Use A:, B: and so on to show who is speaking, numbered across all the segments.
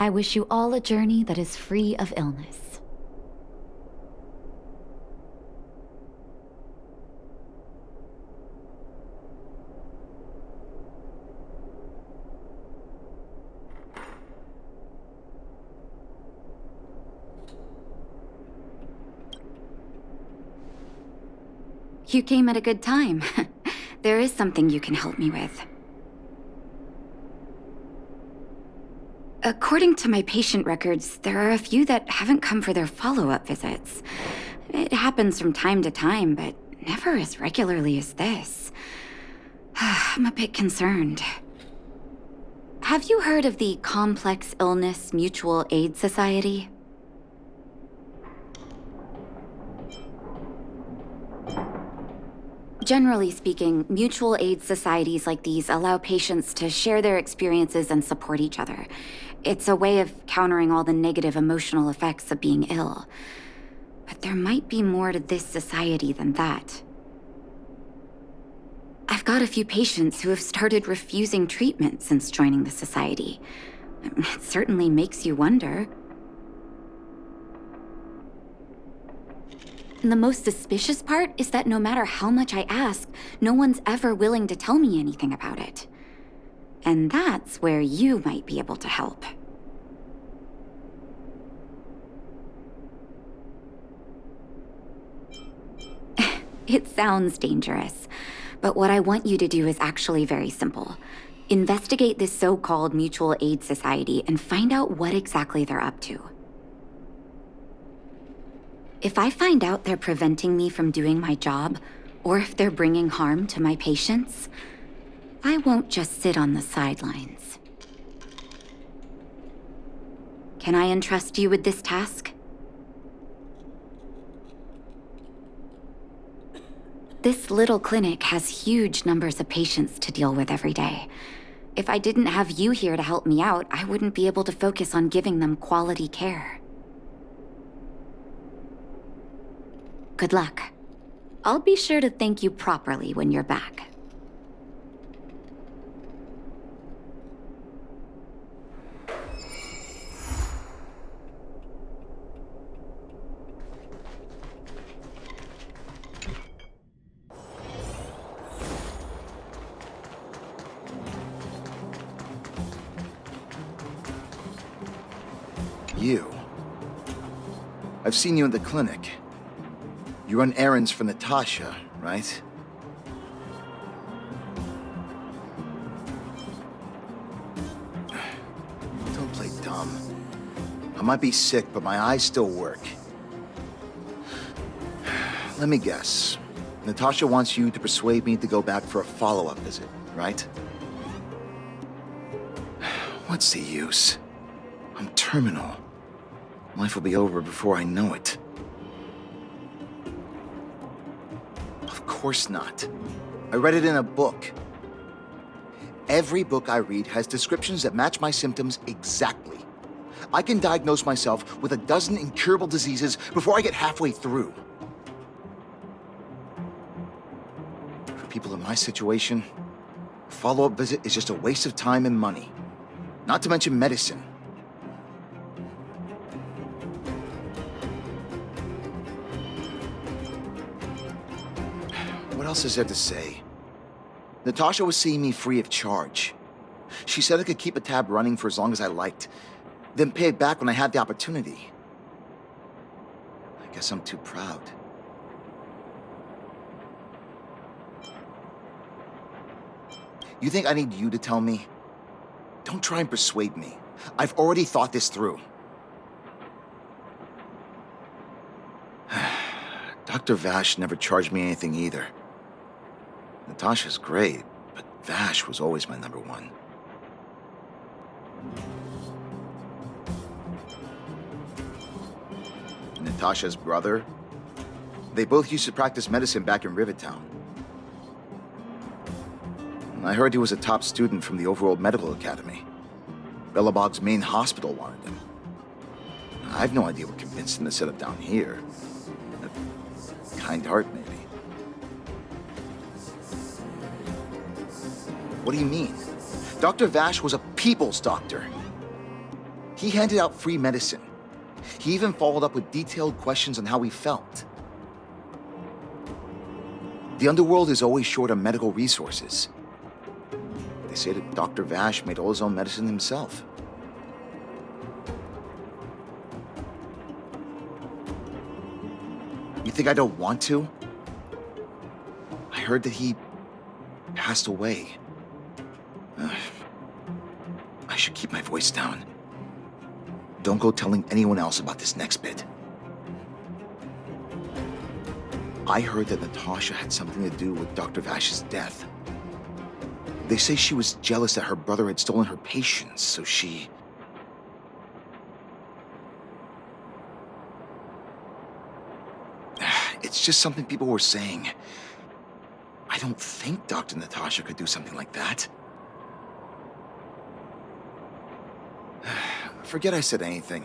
A: I wish you all a journey that is free of illness. You came at a good time. There is something you can help me with. According to my patient records, there are a few that haven't come for their follow-up visits. It happens from time to time, but never as regularly as this. I'm a bit concerned. Have you heard of the Complex Illness Mutual Aid Society? Generally speaking, mutual aid societies like these allow patients to share their experiences and support each other. It's a way of countering all the negative emotional effects of being ill. But there might be more to this society than that. I've got a few patients who have started refusing treatment since joining the society. It certainly makes you wonder. And the most suspicious part is that no matter how much I ask, no one's ever willing to tell me anything about it. And that's where you might be able to help. It sounds dangerous, but what I want you to do is actually very simple. Investigate this so-called mutual aid society and find out what exactly they're up to. If I find out they're preventing me from doing my job, or if they're bringing harm to my patients, I won't just sit on the sidelines. Can I entrust you with this task? This little clinic has huge numbers of patients to deal with every day. If I didn't have you here to help me out, I wouldn't be able to focus on giving them quality care. Good luck. I'll be sure to thank you properly when you're back.
B: You. I've seen you in the clinic. You run errands for Natasha, right? Don't play dumb. I might be sick, but my eyes still work. Let me guess. Natasha wants you to persuade me to go back for a follow-up visit, right? What's the use? I'm terminal. Life will be over before I know it. Of course not. I read it in a book. Every book I read has descriptions that match my symptoms exactly. I can diagnose myself with a dozen incurable diseases before I get halfway through. For people in my situation, a follow-up visit is just a waste of time and money. Not to mention medicine. What else is there to say? Natasha was seeing me free of charge. She said I could keep a tab running for as long as I liked, then pay it back when I had the opportunity. I guess I'm too proud. You think I need you to tell me? Don't try and persuade me. I've already thought this through. Dr. Vache never charged me anything either. Natasha's great, but Vache was always my number one. Natasha's brother? They both used to practice medicine back in Rivertown. I heard he was a top student from the Overworld Medical Academy. Bellabog's main hospital wanted him. I have no idea what convinced him to set up down here. A kind heart, maybe. What do you mean? Dr. Vache was a people's doctor. He handed out free medicine. He even followed up with detailed questions on how he felt. The Underworld is always short on medical resources. They say that Dr. Vache made all his own medicine himself. You think I don't want to? I heard that he passed away. I should keep my voice down. Don't go telling anyone else about this next bit. I heard that Natasha had something to do with Dr. Vache's death. They say she was jealous that her brother had stolen her patients, so she... It's just something people were saying. I don't think Dr. Natasha could do something like that. Forget I said anything.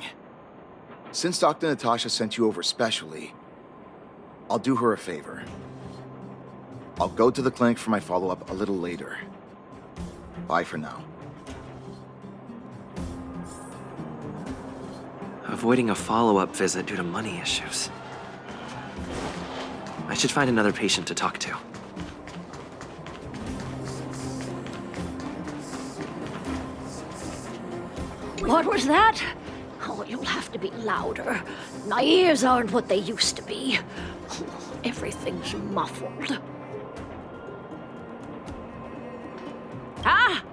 B: Since Dr. Natasha sent you over specially, I'll do her a favor. I'll go to the clinic for my follow-up a little later. Bye for now.
C: Avoiding a follow-up visit due to money issues. I should find another patient to talk to.
D: What was that? Oh, you'll have to be louder. My ears aren't what they used to be. Everything's muffled. Ah!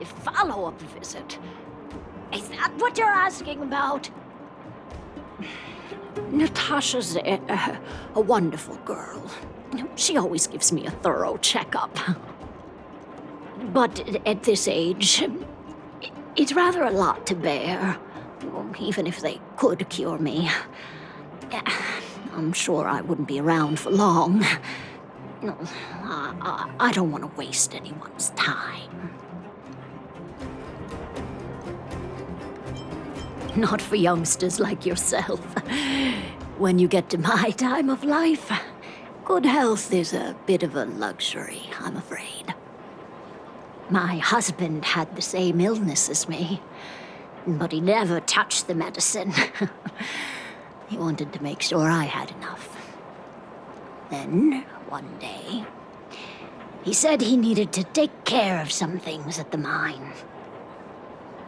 D: A follow-up visit. Is that what you're asking about? Natasha's a wonderful girl. She always gives me a thorough checkup. But at this age, it's rather a lot to bear, even if they could cure me. I'm sure I wouldn't be around for long. I don't want to waste anyone's time. Not for youngsters like yourself. When you get to my time of life, good health is a bit of a luxury, I'm afraid. My husband had the same illness as me, but he never touched the medicine. He wanted to make sure I had enough. Then, one day, he said he needed to take care of some things at the mine.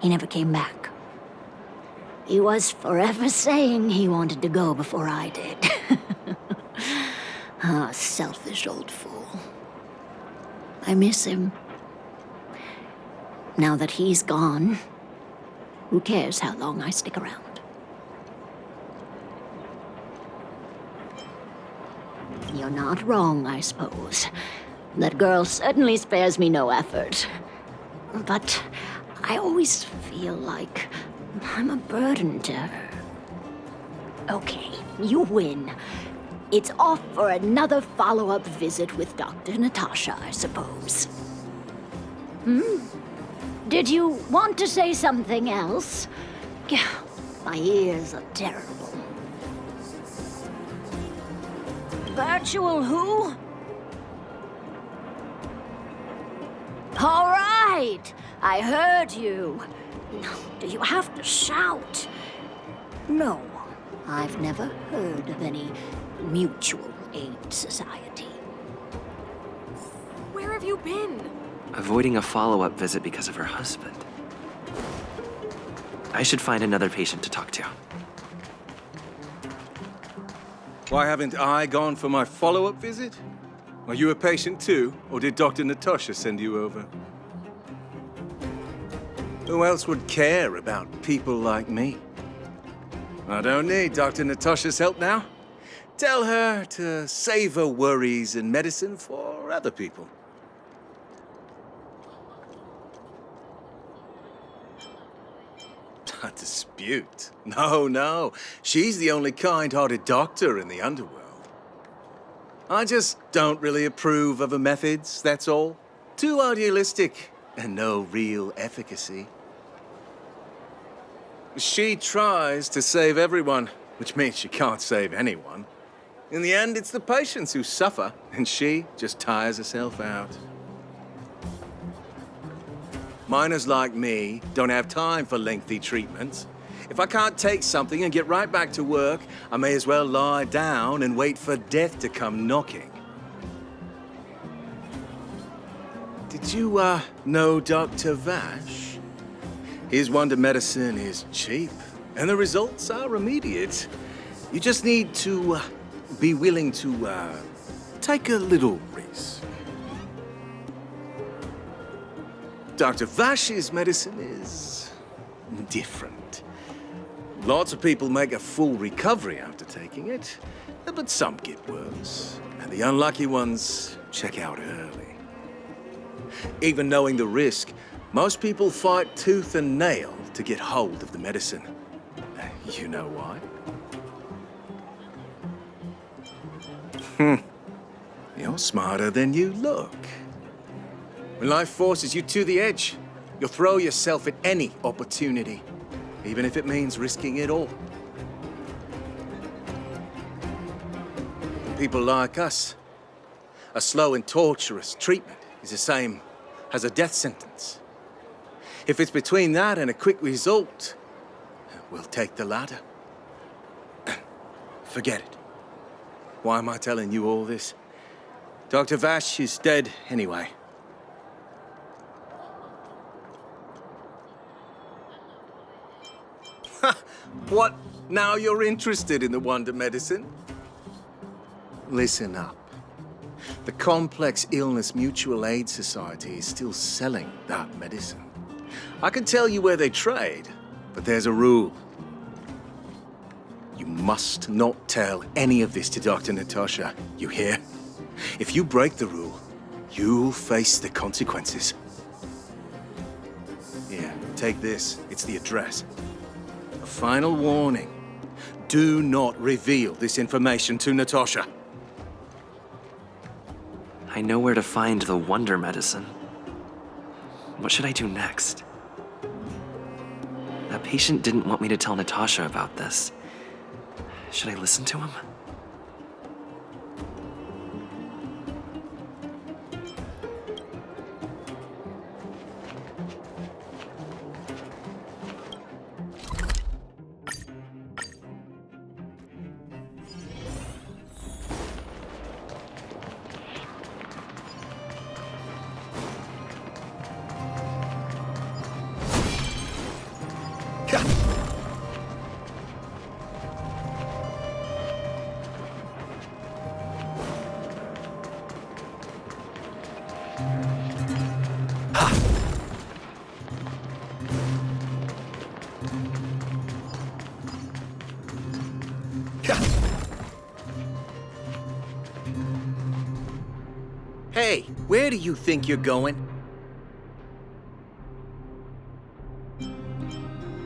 D: He never came back. He was forever saying he wanted to go before I did. Ah, selfish old fool. I miss him. Now that he's gone, who cares how long I stick around? You're not wrong, I suppose. That girl certainly spares me no effort. But I always feel like I'm a burden to her. Okay, you win. It's off for another follow-up visit with Dr. Natasha, I suppose. Did you want to say something else? My ears are terrible. Virtual who? All right, I heard you. Do you have to shout? No, I've never heard of any mutual aid society.
E: Where have you been?
C: Avoiding a follow-up visit because of her husband. I should find another patient to talk to.
F: Why haven't I gone for my follow-up visit? Are you a patient too, or did Dr. Natasha send you over? Who else would care about people like me? I don't need Dr. Natasha's help now. Tell her to save her worries and medicine for other people. A dispute? No. She's the only kind-hearted doctor in the Underworld. I just don't really approve of her methods, that's all. Too idealistic and no real efficacy. She tries to save everyone, which means she can't save anyone. In the end, it's the patients who suffer, and she just tires herself out. Miners like me don't have time for lengthy treatments. If I can't take something and get right back to work, I may as well lie down and wait for death to come knocking. Did you, know Dr. Vache? His wonder medicine is cheap, and the results are immediate. You just need to, be willing to, take a little risk. Dr. Vache's medicine is different. Lots of people make a full recovery after taking it, but some get worse, and the unlucky ones check out early. Even knowing the risk, most people fight tooth and nail to get hold of the medicine. You know why? You're smarter than you look. When life forces you to the edge, you'll throw yourself at any opportunity, even if it means risking it all. People like us, a slow and torturous treatment is the same as a death sentence. If it's between that and a quick result, we'll take the latter. Forget it. Why am I telling you all this? Dr. Vache is dead anyway. What? Now you're interested in the wonder medicine? Listen up. The Complex Illness Mutual Aid Society is still selling that medicine. I can tell you where they trade, but there's a rule. You must not tell any of this to Dr. Natasha, you hear? If you break the rule, you'll face the consequences. Here, take this. It's the address. A final warning. Do not reveal this information to Natasha.
C: I know where to find the wonder medicine. What should I do next? That patient didn't want me to tell Natasha about this. Should I listen to him?
F: Hey, where do you think you're going?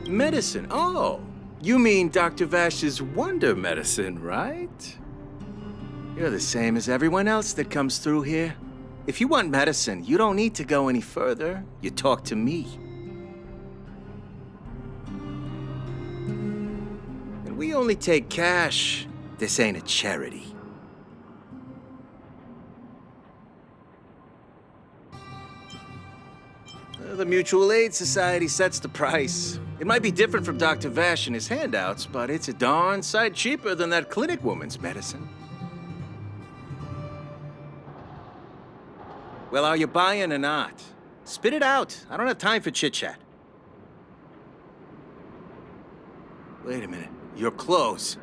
F: Medicine? Oh, you mean Dr. Vache's wonder medicine, right? You're the same as everyone else that comes through here. If you want medicine, you don't need to go any further. You talk to me. And we only take cash. This ain't a charity. The Mutual Aid Society sets the price. It might be different from Dr. Vache and his handouts, but it's a darn sight cheaper than that clinic woman's medicine. Well, are you buying or not? Spit it out. I don't have time for chit-chat. Wait a minute. Your clothes.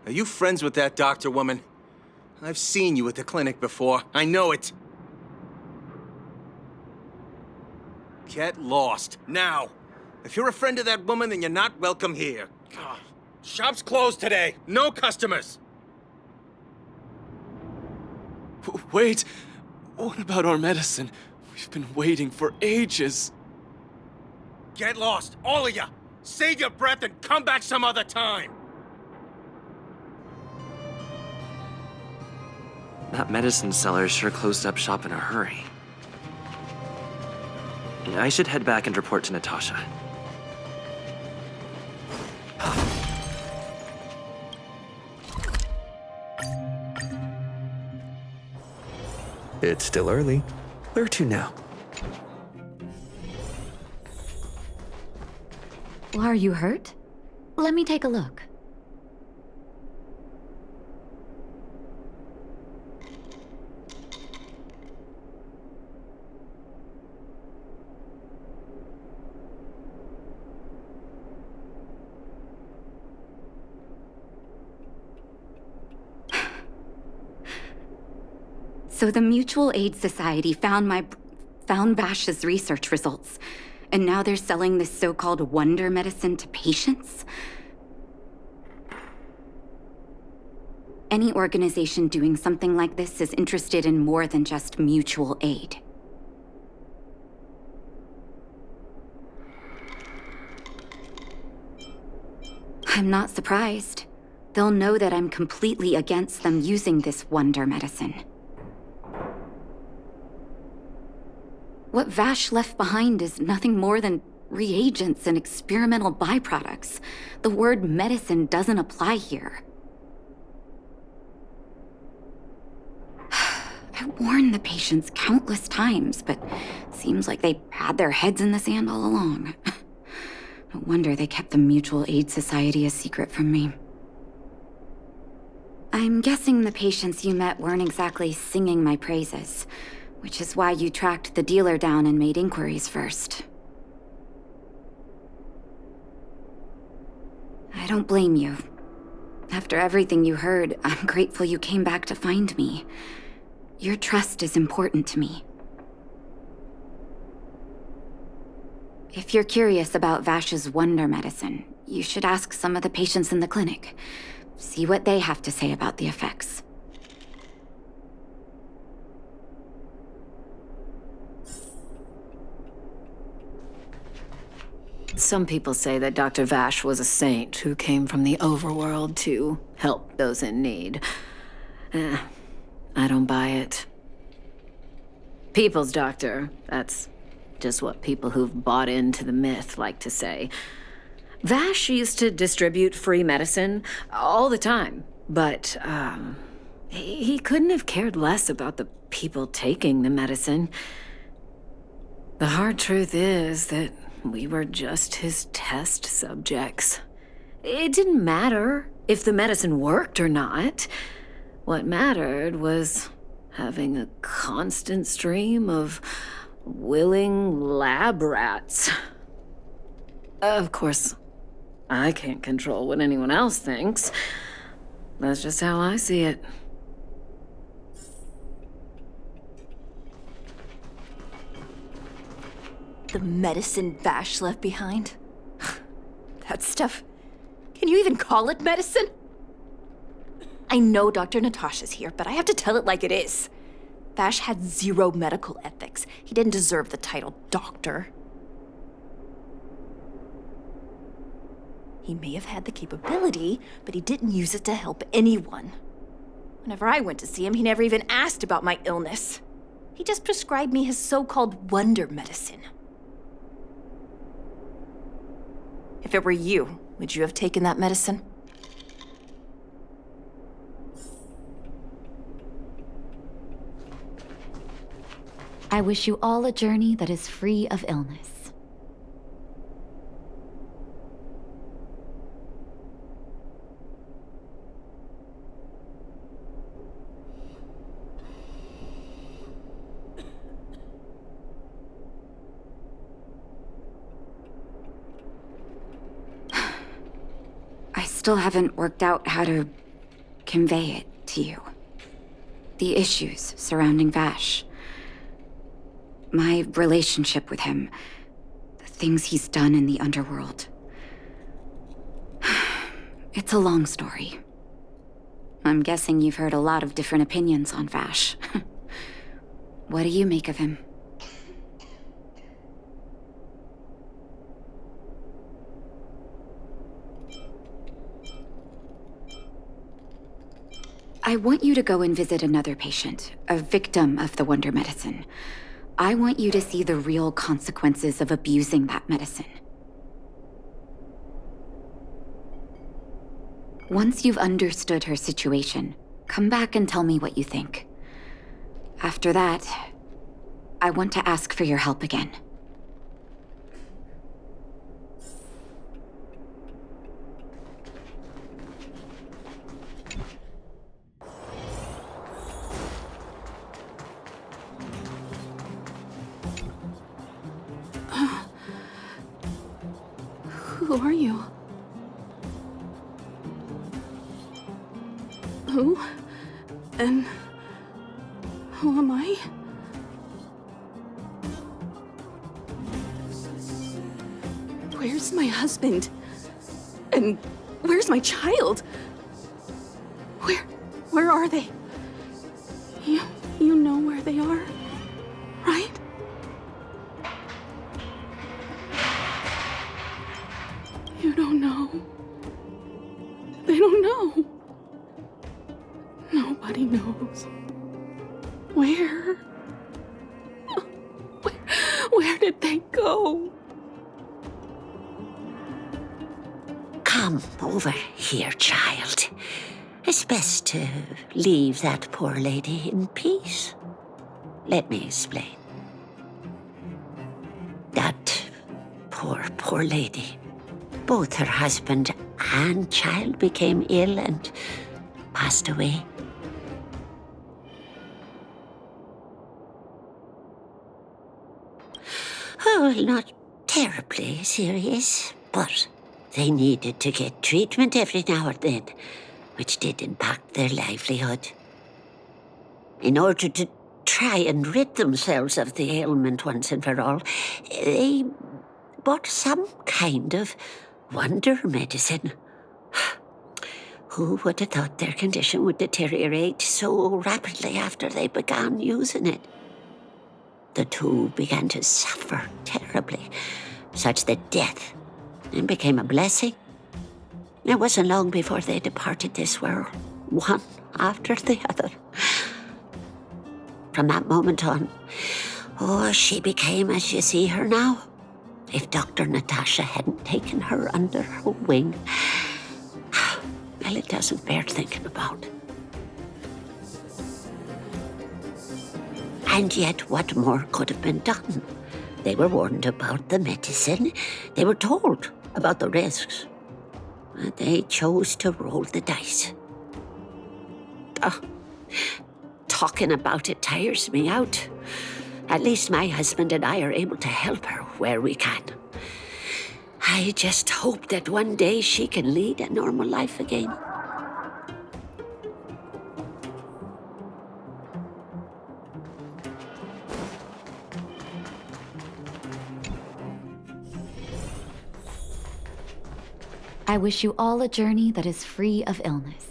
F: Are you friends with that doctor woman? I've seen you at the clinic before. I know it. Get lost, now. If you're a friend of that woman, then you're not welcome here. Shop's closed today. No customers.
E: Wait, what about our medicine? We've been waiting for ages.
F: Get lost, all of you. Save your breath and come back some other time.
C: That medicine seller sure closed up shop in a hurry. I should head back and report to Natasha.
G: It's still early.
C: Where to now?
A: Are you hurt? Let me take a look. So the Mutual Aid Society found Vache's research results, and now they're selling this so-called wonder medicine to patients? Any organization doing something like this is interested in more than just mutual aid. I'm not surprised. They'll know that I'm completely against them using this wonder medicine. What Vache left behind is nothing more than reagents and experimental byproducts. The word medicine doesn't apply here. I warned the patients countless times, but seems like they had their heads in the sand all along. No wonder they kept the Mutual Aid Society a secret from me. I'm guessing the patients you met weren't exactly singing my praises, which is why you tracked the dealer down and made inquiries first. I don't blame you. After everything you heard, I'm grateful you came back to find me. Your trust is important to me. If you're curious about Vache's wonder medicine, you should ask some of the patients in the clinic. See what they have to say about the effects.
G: Some people say that Dr. Vache was a saint who came from the overworld to help those in need. I don't buy it. People's doctor, that's just what people who've bought into the myth like to say. Vache used to distribute free medicine all the time, but he couldn't have cared less about the people taking the medicine. The hard truth is that we were just his test subjects. It didn't matter if the medicine worked or not. What mattered was having a constant stream of willing lab rats. Of course, I can't control what anyone else thinks. That's just how I see it.
H: The medicine Vache left behind? That stuff... Can you even call it medicine? I know Dr. Natasha's here, but I have to tell it like it is. Vache had zero medical ethics. He didn't deserve the title doctor. He may have had the capability, but he didn't use it to help anyone. Whenever I went to see him, he never even asked about my illness. He just prescribed me his so-called wonder medicine. If it were you, would you have taken that medicine?
A: I wish you all a journey that is free of illness. I still haven't worked out how to convey it to you. The issues surrounding Vache. My relationship with him. The things he's done in the Underworld. It's a long story. I'm guessing you've heard a lot of different opinions on Vache. What do you make of him? I want you to go and visit another patient, a victim of the wonder medicine. I want you to see the real consequences of abusing that medicine. Once you've understood her situation, come back and tell me what you think. After that, I want to ask for your help again.
I: Who are you? Who? And who am I? Where's my husband? And where's my child? Where are they? You know where they are, right? You don't know. They don't know. Nobody knows. Where? Where did they go?
J: Come over here, child. It's best to leave that poor lady in peace. Let me explain. That poor lady. Both her husband and child became ill and passed away. Oh, not terribly serious, but they needed to get treatment every now and then, which did impact their livelihood. In order to try and rid themselves of the ailment once and for all, they bought some kind of wonder medicine. Who would have thought their condition would deteriorate so rapidly after they began using it? The two began to suffer terribly, such that death then became a blessing. It wasn't long before they departed this world, one after the other. From that moment on, she became as you see her now. If Dr. Natasha hadn't taken her under her wing, well, it doesn't bear thinking about. And yet, what more could have been done? They were warned about the medicine. They were told about the risks. And they chose to roll the dice. Talking about it tires me out. At least my husband and I are able to help her where we can. I just hope that one day she can lead a normal life again.
A: I wish you all a journey that is free of illness.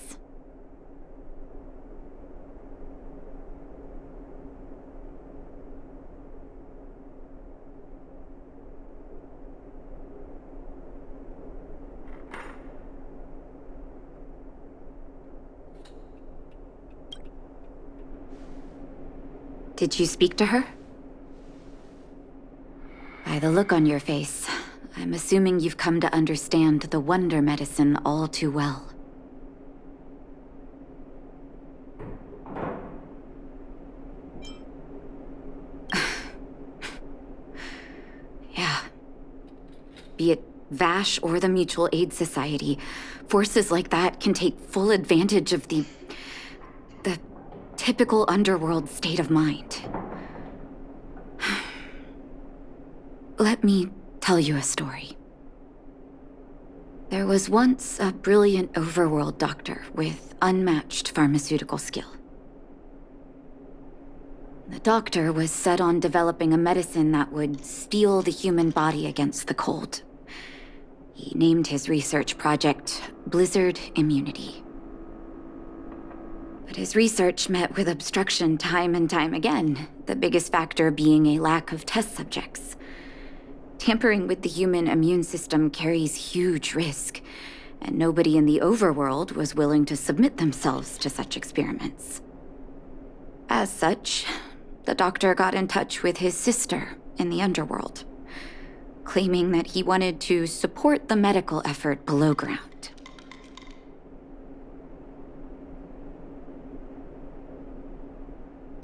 A: Did you speak to her? By the look on your face, I'm assuming you've come to understand the wonder medicine all too well. Yeah. Be it Vache or the Mutual Aid Society, forces like that can take full advantage of the typical Underworld state of mind. Let me tell you a story. There was once a brilliant overworld doctor with unmatched pharmaceutical skill. The doctor was set on developing a medicine that would steel the human body against the cold. He named his research project Blizzard Immunity. But his research met with obstruction time and time again, the biggest factor being a lack of test subjects. Tampering with the human immune system carries huge risk, and nobody in the overworld was willing to submit themselves to such experiments. As such, the doctor got in touch with his sister in the Underworld, claiming that he wanted to support the medical effort below ground.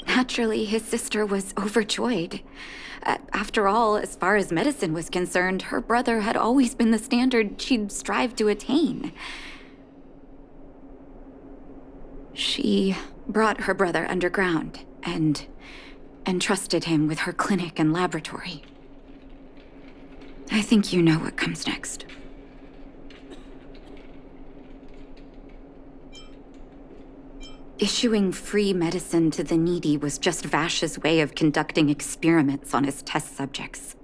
A: Naturally, his sister was overjoyed. After all, as far as medicine was concerned, her brother had always been the standard she'd strive to attain. She brought her brother underground and entrusted him with her clinic and laboratory. I think you know what comes next. Issuing free medicine to the needy was just Vache's way of conducting experiments on his test subjects.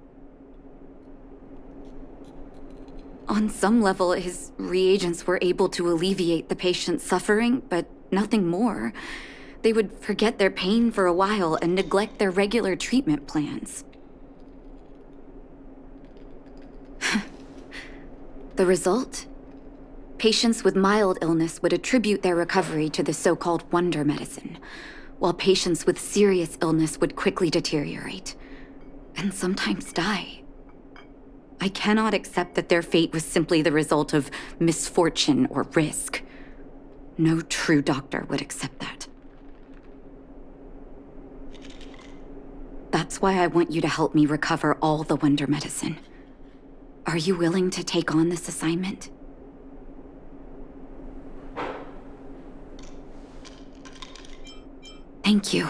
A: On some level, his reagents were able to alleviate the patient's suffering, but nothing more. They would forget their pain for a while and neglect their regular treatment plans. The result? Patients with mild illness would attribute their recovery to the so-called wonder medicine, while patients with serious illness would quickly deteriorate, and sometimes die. I cannot accept that their fate was simply the result of misfortune or risk. No true doctor would accept that. That's why I want you to help me recover all the wonder medicine. Are you willing to take on this assignment? Thank you.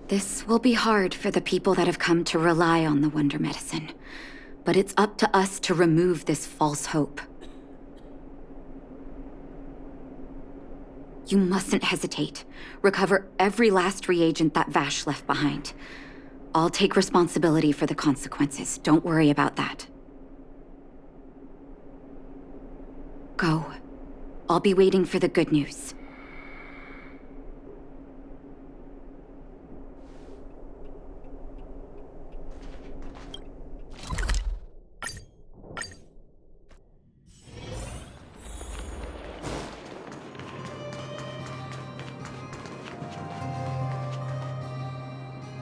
A: This will be hard for the people that have come to rely on the wonder medicine, but it's up to us to remove this false hope. You mustn't hesitate. Recover every last reagent that Vache left behind. I'll take responsibility for the consequences. Don't worry about that. Go. I'll be waiting for the good news.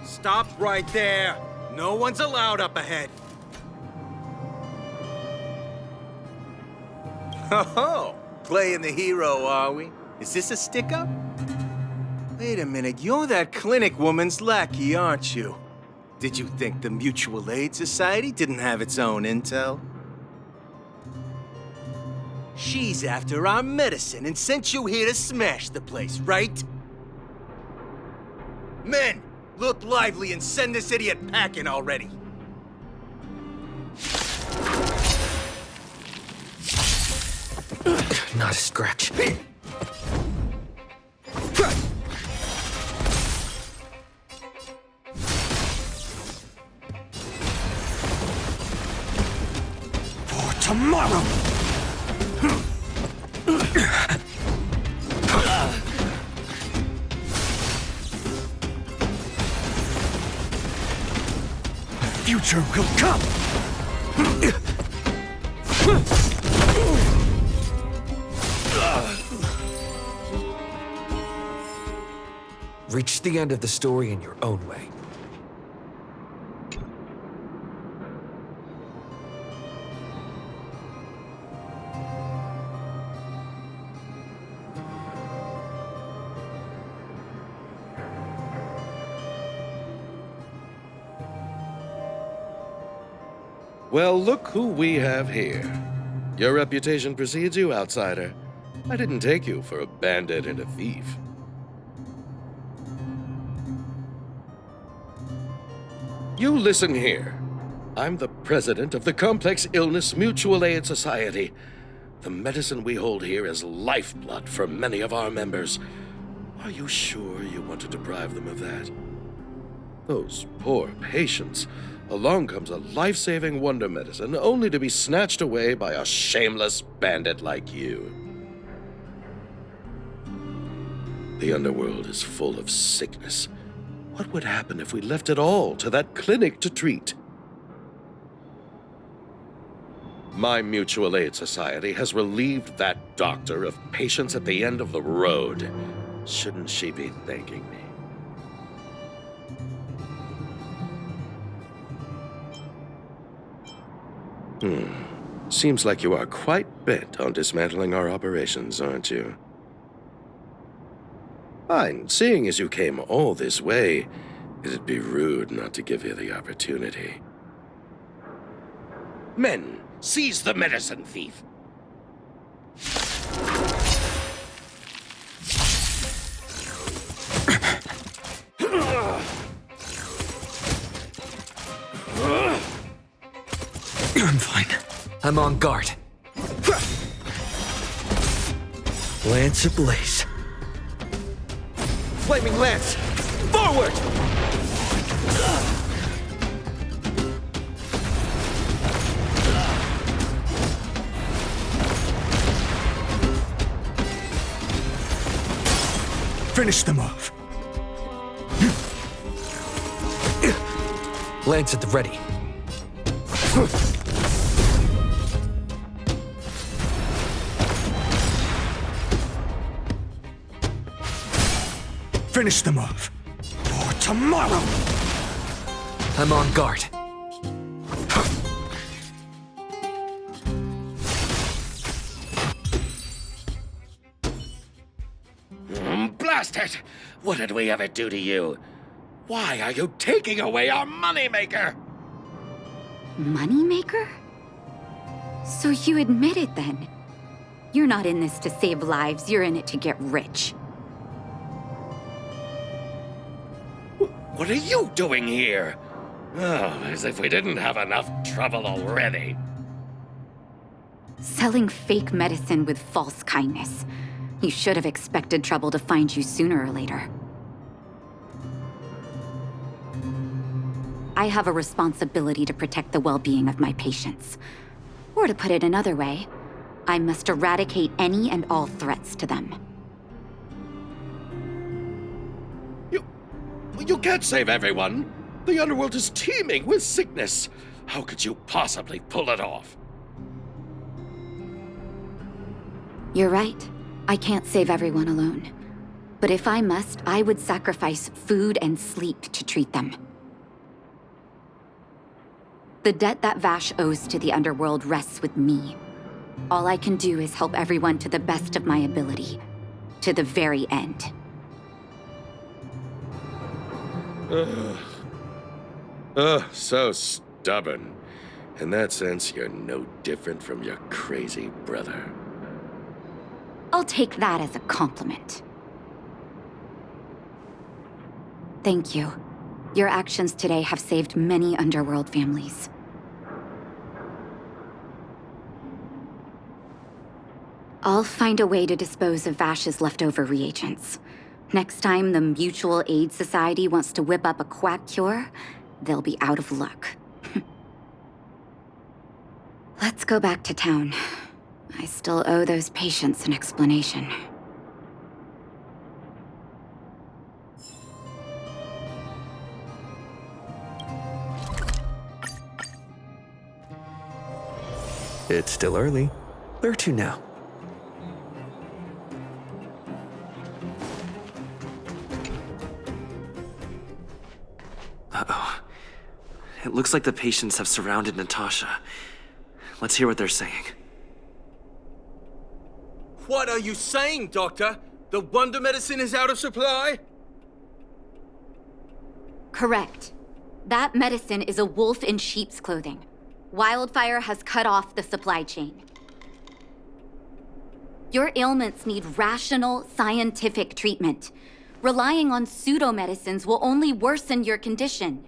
F: Stop right there! No one's allowed up ahead! Ho-ho! Playing the hero, are we? Is this a stick-up? Wait a minute, you're that clinic woman's lackey, aren't you? Did you think the Mutual Aid Society didn't have its own intel? She's after our medicine and sent you here to smash the place, right? Men! Look lively and send this idiot packing already!
C: Not a scratch.
E: For tomorrow! Future will come!
K: Reach the end of the story in your own way.
L: Well, look who we have here. Your reputation precedes you, outsider. I didn't take you for a bandit and a thief. You listen here. I'm the president of the Complex Illness Mutual Aid Society. The medicine we hold here is lifeblood for many of our members. Are you sure you want to deprive them of that? Those poor patients. Along comes a life-saving wonder medicine only to be snatched away by a shameless bandit like you. The Underworld is full of sickness. What would happen if we left it all to that clinic to treat? My Mutual Aid Society has relieved that doctor of patients at the end of the road. Shouldn't she be thanking me? Seems like you are quite bent on dismantling our operations, aren't you? Fine. Seeing as you came all this way, it'd be rude not to give you the opportunity. Men, seize the medicine thief!
K: I'm fine. I'm on guard. Lance ablaze. flaming lance! Forward! Finish them off. Lance at the ready. Finish them off. For tomorrow! I'm on guard.
L: Blast it! What did we ever do to you? Why are you taking away our moneymaker?
A: Moneymaker? So you admit it then? You're not in this to save lives, you're in it to get rich.
L: What are you doing here? Oh, as if we didn't have enough trouble already.
A: Selling fake medicine with false kindness. You should have expected trouble to find you sooner or later. I have a responsibility to protect the well-being of my patients. Or to put it another way, I must eradicate any and all threats to them.
L: You can't save everyone. The Underworld is teeming with sickness. How could you possibly pull it off?
A: You're right. I can't save everyone alone. But if I must, I would sacrifice food and sleep to treat them. The debt that Vache owes to the Underworld rests with me. All I can do is help everyone to the best of my ability. To the very end.
L: So stubborn. In that sense, you're no different from your crazy brother.
A: I'll take that as a compliment. Thank you. Your actions today have saved many Underworld families. I'll find a way to dispose of Vache's leftover reagents. Next time the Mutual Aid Society wants to whip up a quack cure, they'll be out of luck. Let's go back to town. I still owe those patients an explanation.
C: It's still early. Where to now? Uh-oh. It looks like the patients have surrounded Natasha. Let's hear what they're saying.
F: What are you saying, Doctor? The wonder medicine is out of supply?
A: Correct. That medicine is a wolf in sheep's clothing. Wildfire has cut off the supply chain. Your ailments need rational, scientific treatment. Relying on pseudo-medicines will only worsen your condition.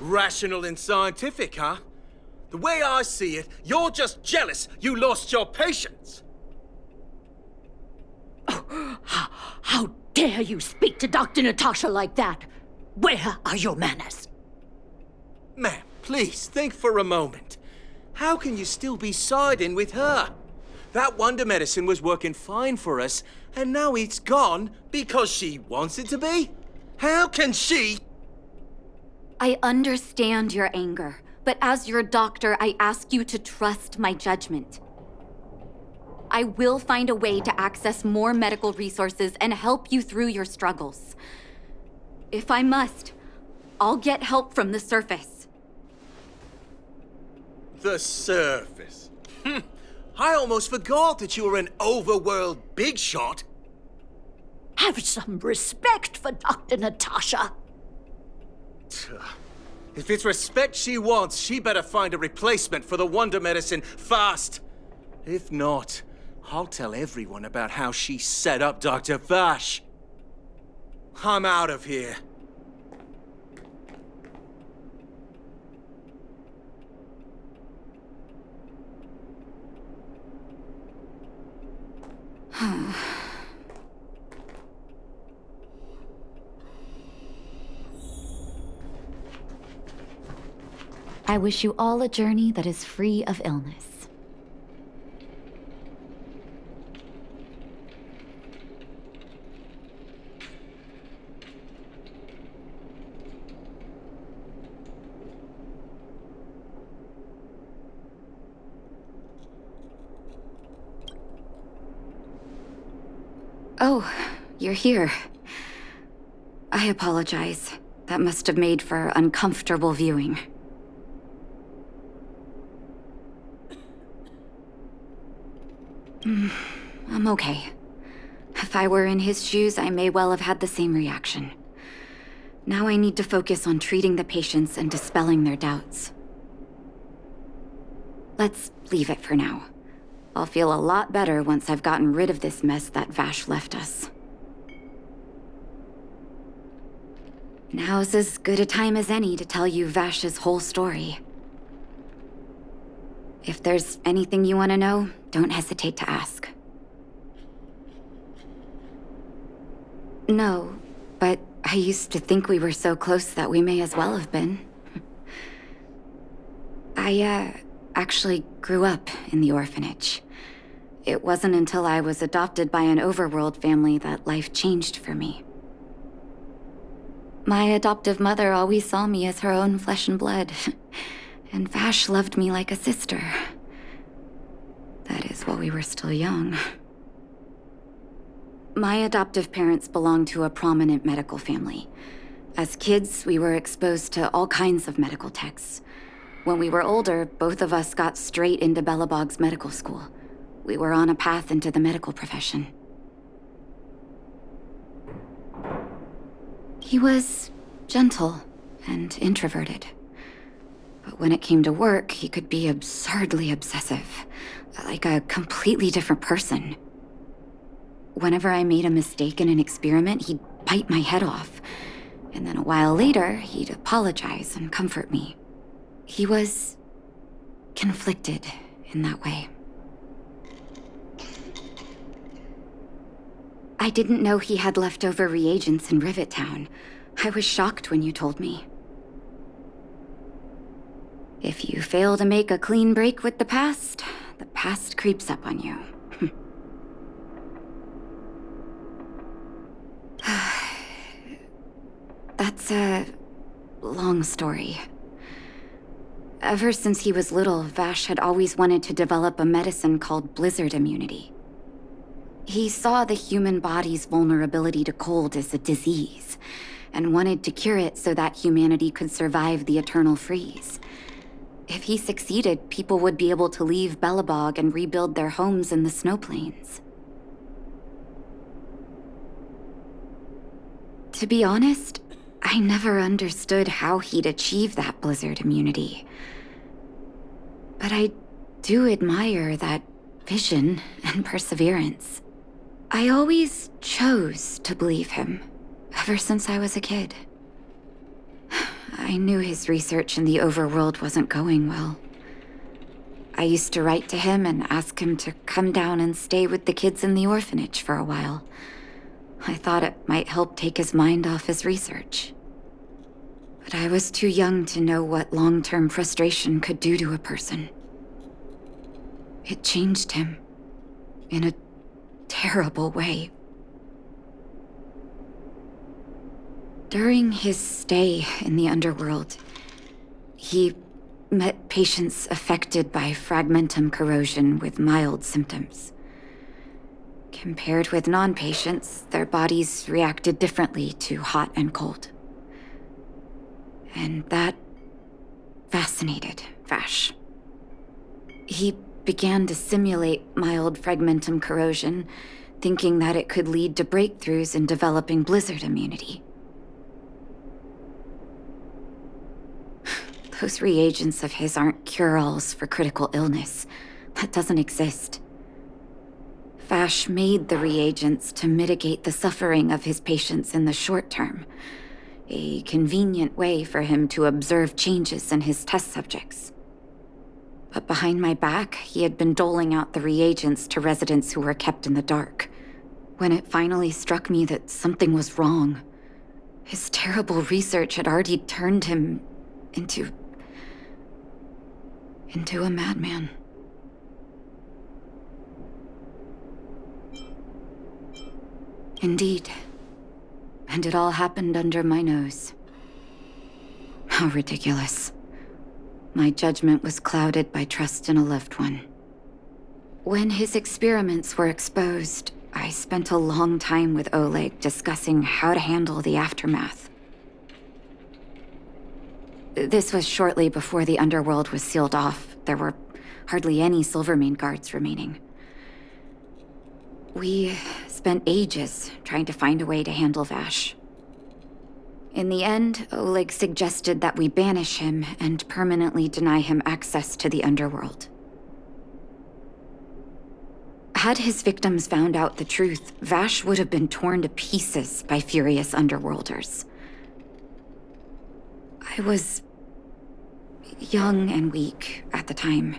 F: Rational and scientific, huh? The way I see it, you're just jealous you lost your patients.
D: How dare you speak to Dr. Natasha like that? Where are your manners?
F: Ma'am, please think for a moment. How can you still be siding with her? That wonder medicine was working fine for us, and now it's gone because she wants it to be? How can she?
A: I understand your anger, but as your doctor, I ask you to trust my judgment. I will find a way to access more medical resources and help you through your struggles. If I must, I'll get help from the surface.
F: The surface. I almost forgot that you were an overworld big shot.
D: Have some respect for Dr. Natasha.
F: If it's respect she wants, she better find a replacement for the wonder medicine fast. If not, I'll tell everyone about how she set up Dr. Vache. I'm out of here.
A: I wish you all a journey that is free of illness. Oh, you're here. I apologize. That must have made for uncomfortable viewing. I'm okay. If I were in his shoes, I may well have had the same reaction. Now I need to focus on treating the patients and dispelling their doubts. Let's leave it for now. I'll feel a lot better once I've gotten rid of this mess that Vache left us. Now's as good a time as any to tell you Vache's whole story. If there's anything you want to know, don't hesitate to ask. No, but I used to think we were so close that we may as well have been. I actually grew up in the orphanage. It wasn't until I was adopted by an overworld family that life changed for me. My adoptive mother always saw me as her own flesh and blood, and Vache loved me like a sister. That is, while we were still young. My adoptive parents belonged to a prominent medical family. As kids, we were exposed to all kinds of medical texts. When we were older, both of us got straight into Belobog's medical school. We were on a path into the medical profession. He was gentle and introverted. But when it came to work, he could be absurdly obsessive, like a completely different person. Whenever I made a mistake in an experiment, he'd bite my head off. And then a while later, he'd apologize and comfort me. He was conflicted in that way. I didn't know he had leftover reagents in Rivet Town. I was shocked when you told me. If you fail to make a clean break with the past creeps up on you. That's a long story. Ever since he was little, Vache had always wanted to develop a medicine called blizzard immunity. He saw the human body's vulnerability to cold as a disease, and wanted to cure it so that humanity could survive the eternal freeze. If he succeeded, people would be able to leave Belobog and rebuild their homes in the snow plains. To be honest, I never understood how he'd achieve that blizzard immunity. But I do admire that vision and perseverance. I always chose to believe him, ever since I was a kid. I knew his research in the overworld wasn't going well. I used to write to him and ask him to come down and stay with the kids in the orphanage for a while. I thought it might help take his mind off his research. But I was too young to know what long-term frustration could do to a person. It changed him in a terrible way. During his stay in the Underworld, he met patients affected by fragmentum corrosion with mild symptoms. Compared with non-patients, their bodies reacted differently to hot and cold. And that fascinated Vache. He began to simulate mild fragmentum corrosion, thinking that it could lead to breakthroughs in developing blizzard immunity. Those reagents of his aren't cure-alls for critical illness. That doesn't exist. Vache made the reagents to mitigate the suffering of his patients in the short term. A convenient way for him to observe changes in his test subjects. But behind my back, he had been doling out the reagents to residents who were kept in the dark. when it finally struck me that something was wrong. His terrible research had already turned him into a madman. Indeed. And it all happened under my nose. How ridiculous. My judgment was clouded by trust in a loved one. When his experiments were exposed, I spent a long time with Oleg discussing how to handle the aftermath. This was shortly before the Underworld was sealed off. There were hardly any Silvermane guards remaining. We spent ages trying to find a way to handle Vache. In the end, Oleg suggested that we banish him and permanently deny him access to the Underworld. Had his victims found out the truth, Vache would have been torn to pieces by furious Underworlders. I was young and weak at the time.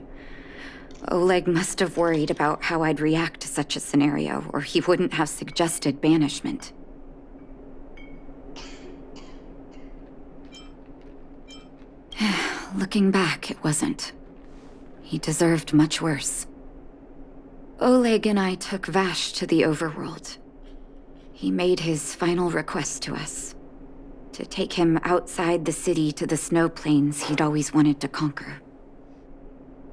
A: Oleg must have worried about how I'd react to such a scenario, or he wouldn't have suggested banishment. Looking back, it wasn't. He deserved much worse. Oleg and I took Vache to the Overworld. He made his final request to us, to take him outside the city to the snow plains he'd always wanted to conquer.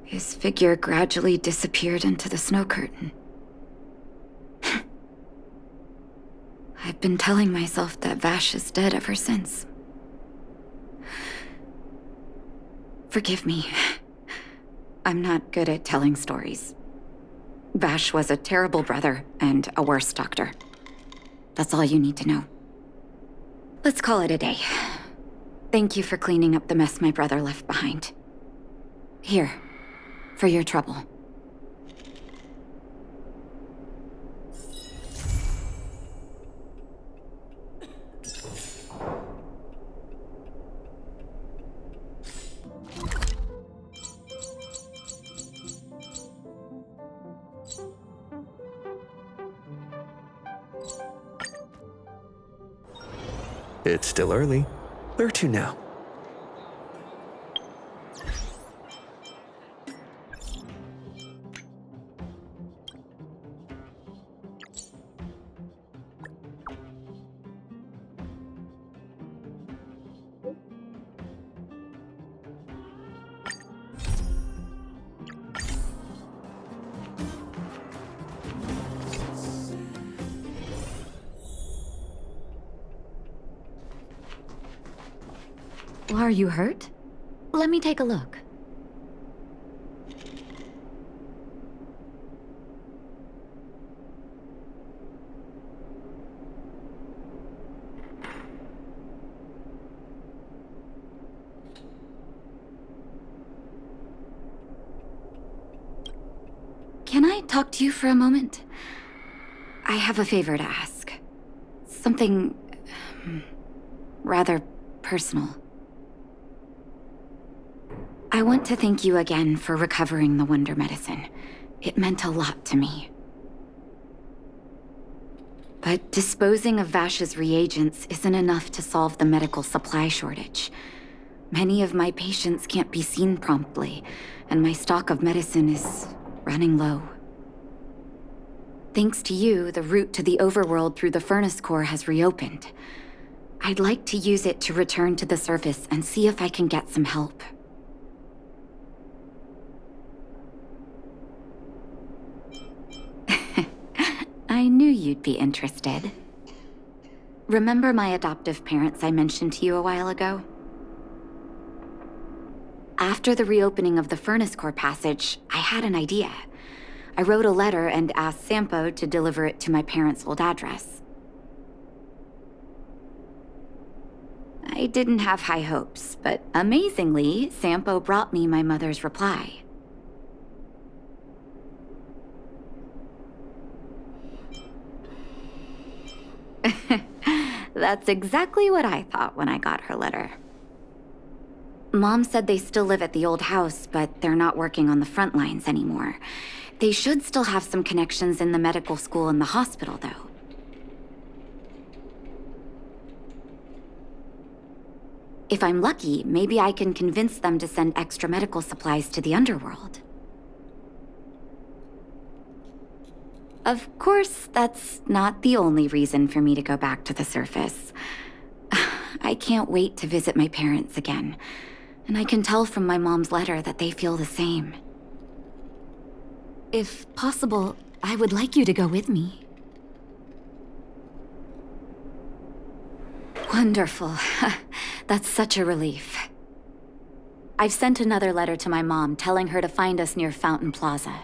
A: His figure gradually disappeared into the snow curtain. I've been telling myself that Vache is dead ever since. Forgive me. I'm not good at telling stories. Vache was a terrible brother and a worse doctor. That's all you need to know. Let's call it a day. Thank you for cleaning up the mess my brother left behind. Here, for your trouble.
C: It's still early. Where to now?
A: Are you hurt? Let me take a look. Can I talk to you for a moment? I have a favor to ask. Something rather personal. I want to thank you again for recovering the Wonder Medicine. It meant a lot to me. But disposing of Vache's reagents isn't enough to solve the medical supply shortage. Many of my patients can't be seen promptly, and my stock of medicine is running low. Thanks to you, the route to the Overworld through the Furnace Core has reopened. I'd like to use it to return to the surface and see if I can get some help. I knew you'd be interested. Remember my adoptive parents I mentioned to you a while ago? After the reopening of the Furnace Core passage, I had an idea. I wrote a letter and asked Sampo to deliver it to my parents' old address. I didn't have high hopes, but amazingly, Sampo brought me my mother's reply. That's exactly what I thought when I got her letter. Mom said they still live at the old house, but they're not working on the front lines anymore. They should still have some connections in the medical school and the hospital, though. If I'm lucky, maybe I can convince them to send extra medical supplies to the Underworld. Of course, that's not the only reason for me to go back to the surface. I can't wait to visit my parents again, and I can tell from my mom's letter that they feel the same. If possible, I would like you to go with me. Wonderful. That's such a relief. I've sent another letter to my mom telling her to find us near Fountain Plaza.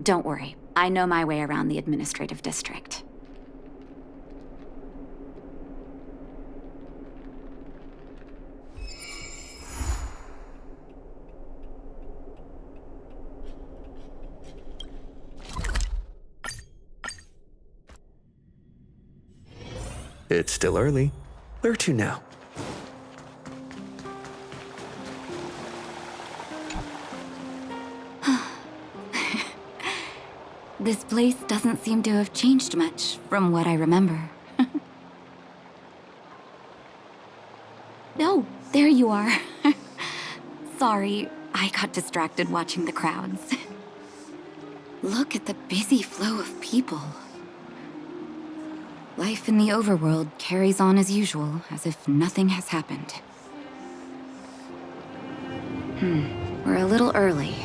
A: Don't worry, I know my way around the administrative district.
C: It's still early. Where to now?
A: This place doesn't seem to have changed much from what I remember. Oh, there you are. Sorry, I got distracted watching the crowds. Look at the busy flow of people. Life in the overworld carries on as usual, as if nothing has happened. We're a little early.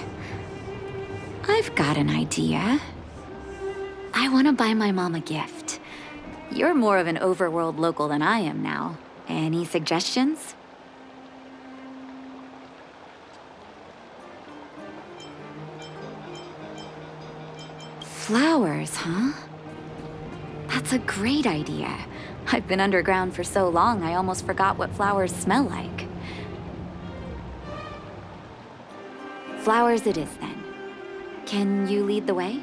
A: I've got an idea. I want to buy my mom a gift. You're more of an overworld local than I am now. Any suggestions? Flowers, huh? That's a great idea. I've been underground for so long, I almost forgot what flowers smell like. Flowers it is, then. Can you lead the way?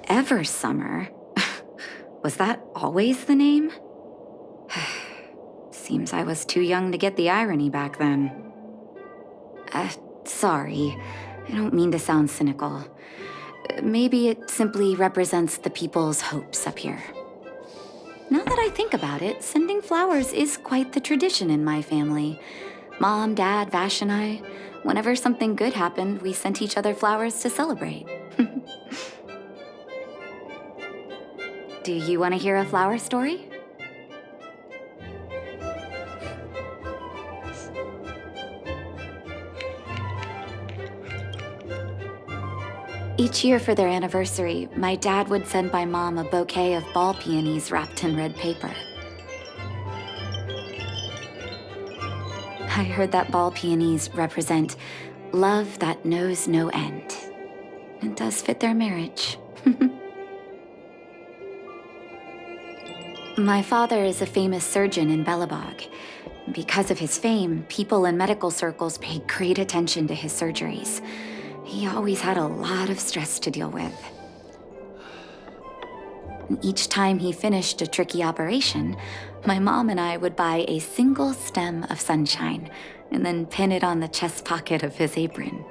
A: Eversummer? Was that always the name? Seems I was too young to get the irony back then. Sorry. I don't mean to sound cynical. Maybe it simply represents the people's hopes up here. Now that I think about it, sending flowers is quite the tradition in my family. Mom, Dad, Vache, and I, whenever something good happened, we sent each other flowers to celebrate. Do you want to hear a flower story? Each year for their anniversary, my dad would send my mom a bouquet of ball peonies wrapped in red paper. I heard that ball peonies represent love that knows no end. It does fit their marriage. My father is a famous surgeon in Belobog. Because of his fame, people in medical circles paid great attention to his surgeries. He always had a lot of stress to deal with. And each time he finished a tricky operation, my mom and I would buy a single stem of sunshine and then pin it on the chest pocket of his apron.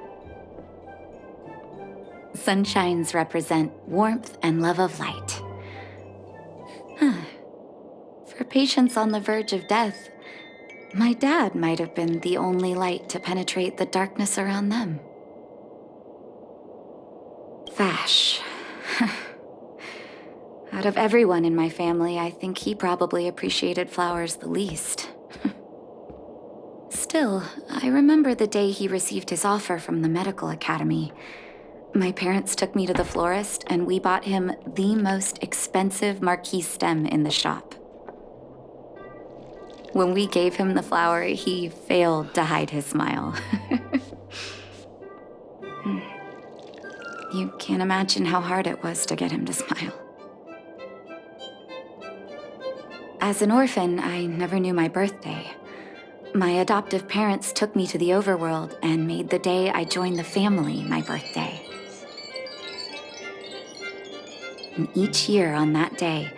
A: Sunshines represent warmth and love of light. For patients on the verge of death, my dad might have been the only light to penetrate the darkness around them. Vache. Out of everyone in my family, I think he probably appreciated flowers the least. Still, I remember the day he received his offer from the medical academy. My parents took me to the florist, and we bought him the most expensive marquee stem in the shop. When we gave him the flower, he failed to hide his smile. You can't imagine how hard it was to get him to smile. As an orphan, I never knew my birthday. My adoptive parents took me to the overworld and made the day I joined the family my birthday. And each year on that day,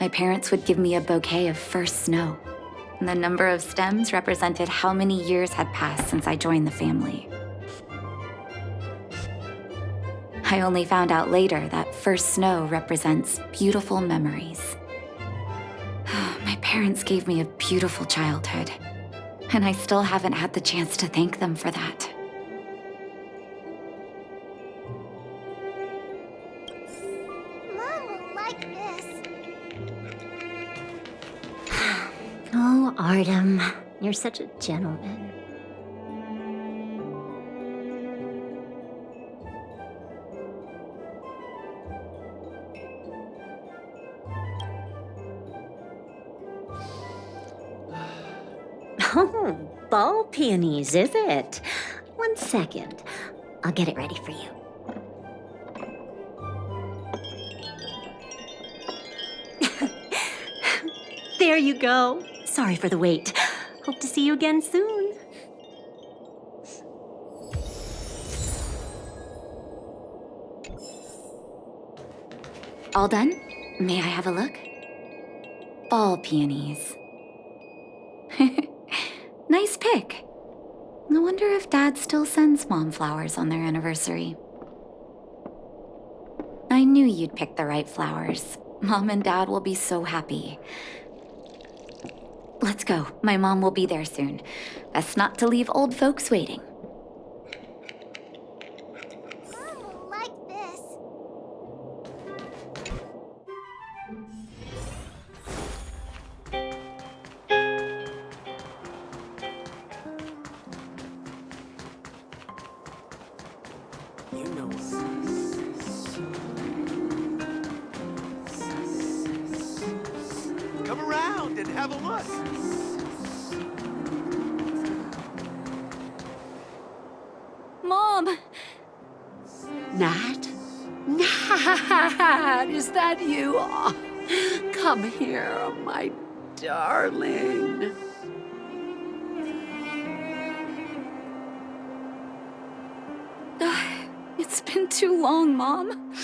A: my parents would give me a bouquet of first snow. And the number of stems represented how many years had passed since I joined the family. I only found out later that first snow represents beautiful memories. My parents gave me a beautiful childhood, and I still haven't had the chance to thank them for that.
J: Mom will like this.
D: Oh, Artem, you're such a gentleman. Oh, ball peonies, is it? 1 second. I'll get it ready for you. There you go. Sorry for the wait. Hope to see you again soon.
A: All done? May I have a look? Ball peonies. Nice pick. I wonder if Dad still sends Mom flowers on their anniversary. I knew you'd pick the right flowers. Mom and Dad will be so happy. Let's go. My mom will be there soon. Best not to leave old folks waiting.
J: Mom will like this.
K: You know what? Come around and have a look.
A: Mom!
J: Nat? Nat, is that you? Oh, come here, my darling.
A: It's been too long, Mom.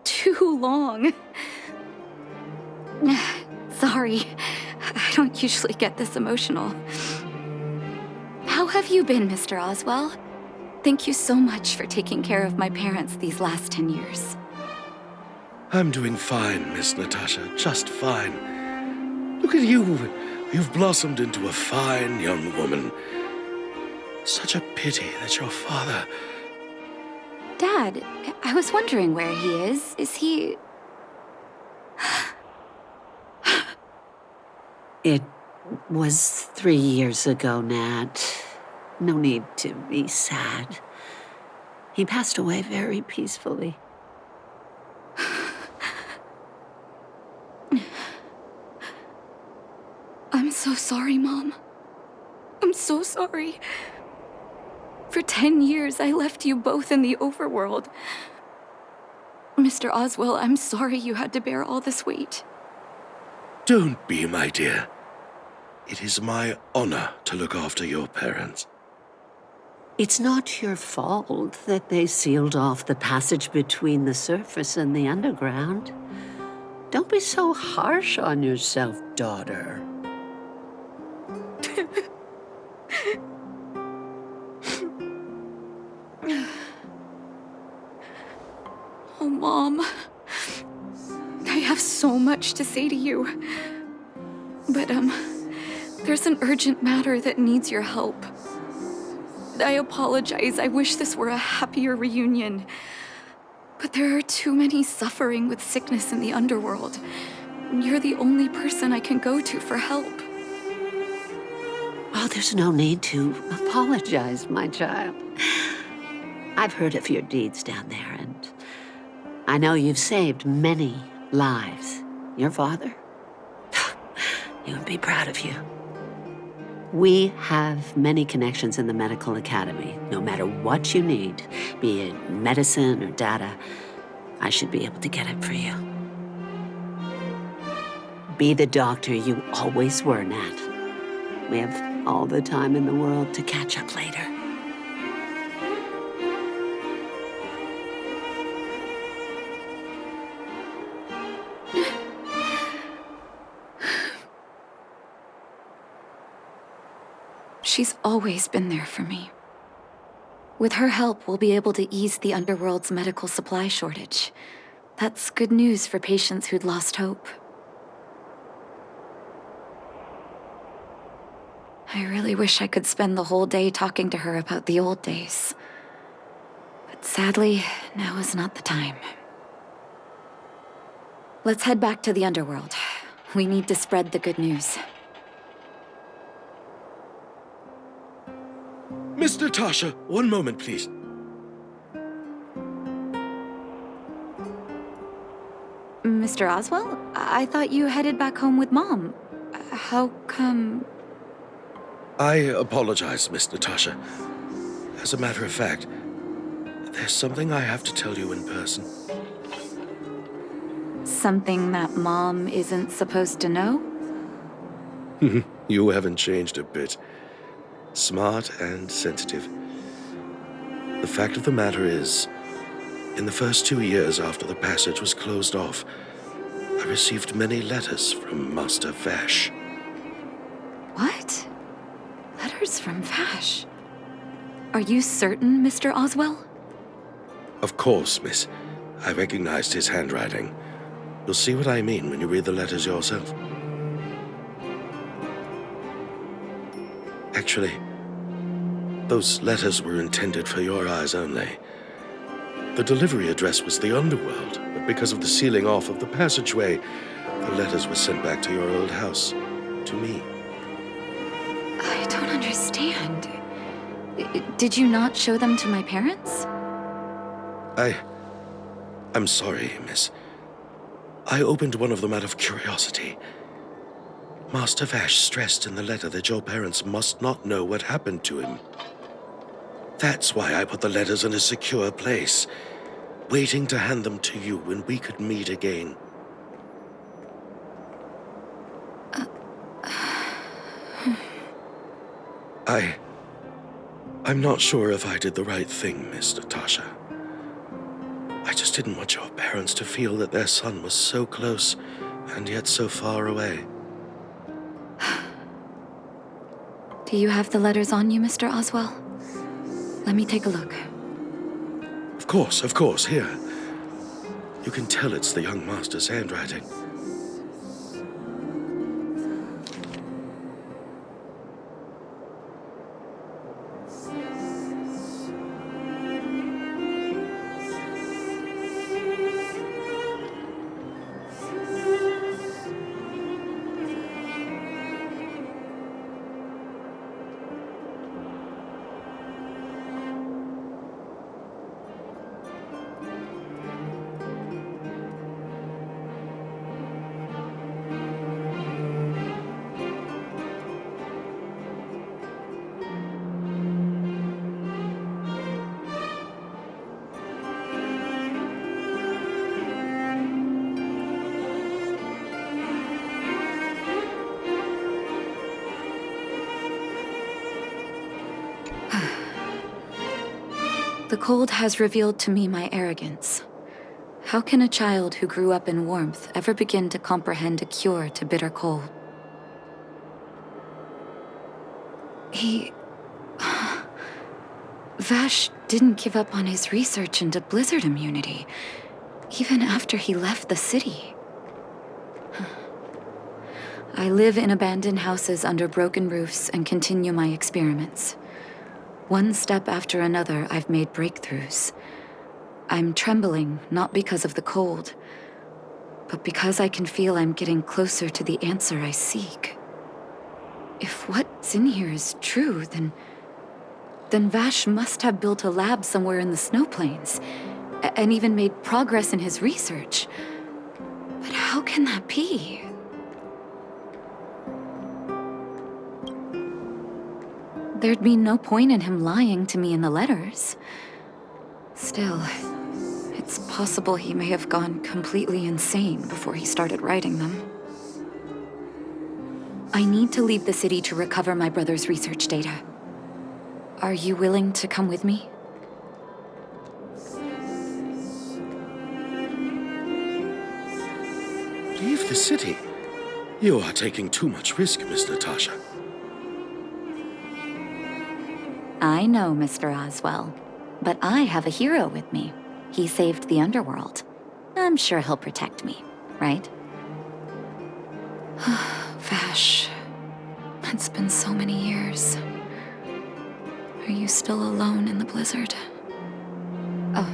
A: Too long. Sorry, I don't usually get this emotional. How have you been, Mr. Oswell? Thank you so much for taking care of my parents these last 10 years.
L: I'm doing fine, Miss Natasha, just fine. Look at you. You've blossomed into a fine young woman. Such a pity that your father...
A: Dad, I was wondering where he is. Is he...
J: It was 3 years ago, Nat. No need to be sad. He passed away very peacefully.
A: I'm so sorry, Mom. I'm so sorry. For 10 years, I left you both in the overworld. Mr. Oswell, I'm sorry you had to bear all this weight.
L: Don't be, my dear. It is my honor to look after your parents.
J: It's not your fault that they sealed off the passage between the surface and the underground. Don't be so harsh on yourself, daughter.
A: Oh, Mom. I have so much to say to you. But, there's an urgent matter that needs your help. I apologize. I wish this were a happier reunion. But there are too many suffering with sickness in the underworld. You're the only person I can go to for help.
J: Oh, there's no need to apologize, my child. I've heard of your deeds down there, and I know you've saved many lives. Your father? He would be proud of you. We have many connections in the medical academy. No matter what you need, be it medicine or data, I should be able to get it for you. Be the doctor you always were, Nat. We have all the time in the world to catch up later.
A: She's always been there for me. With her help, we'll be able to ease the Underworld's medical supply shortage. That's good news for patients who'd lost hope. I really wish I could spend the whole day talking to her about the old days. But sadly, now is not the time. Let's head back to the Underworld. We need to spread the good news.
L: Miss Natasha, one moment, please.
A: Mr. Oswell? I thought you headed back home with Mom. How come...
L: I apologize, Miss Natasha. As a matter of fact, there's something I have to tell you in person.
A: Something that Mom isn't supposed to know?
L: You haven't changed a bit. Smart and sensitive. The fact of the matter is, in the first 2 years after the passage was closed off, I received many letters from Master Vache.
A: What? Letters from Vache? Are you certain, Mr. Oswell?
L: Of course, miss. I recognized his handwriting. You'll see what I mean when you read the letters yourself. Actually, those letters were intended for your eyes only. The delivery address was the Underworld, but because of the sealing off of the passageway, the letters were sent back to your old house, to me.
A: I don't understand. Did you not show them to my parents?
L: I'm sorry, miss. I opened one of them out of curiosity. Master Vache stressed in the letter that your parents must not know what happened to him. That's why I put the letters in a secure place, waiting to hand them to you when we could meet again. I'm not sure if I did the right thing, Miss Natasha. I just didn't want your parents to feel that their son was so close and yet so far away.
A: Do you have the letters on you, Mr. Oswell? Let me take a look.
L: Of course, here. You can tell it's the young master's handwriting.
A: The cold has revealed to me my arrogance. How can a child who grew up in warmth ever begin to comprehend a cure to bitter cold? Vache didn't give up on his research into blizzard immunity, even after he left the city. I live in abandoned houses under broken roofs and continue my experiments. One step after another, I've made breakthroughs. I'm trembling, not because of the cold, but because I can feel I'm getting closer to the answer I seek. If what's in here is true, then Vache must have built a lab somewhere in the snow plains, and even made progress in his research. But how can that be? There'd be no point in him lying to me in the letters. Still, it's possible he may have gone completely insane before he started writing them. I need to leave the city to recover my brother's research data. Are you willing to come with me?
L: Leave the city? You are taking too much risk, Miss Natasha.
A: I know, Mr. Oswell, but I have a hero with me. He saved the Underworld. I'm sure he'll protect me, right? Vache, it's been so many years. Are you still alone in the blizzard? Oh,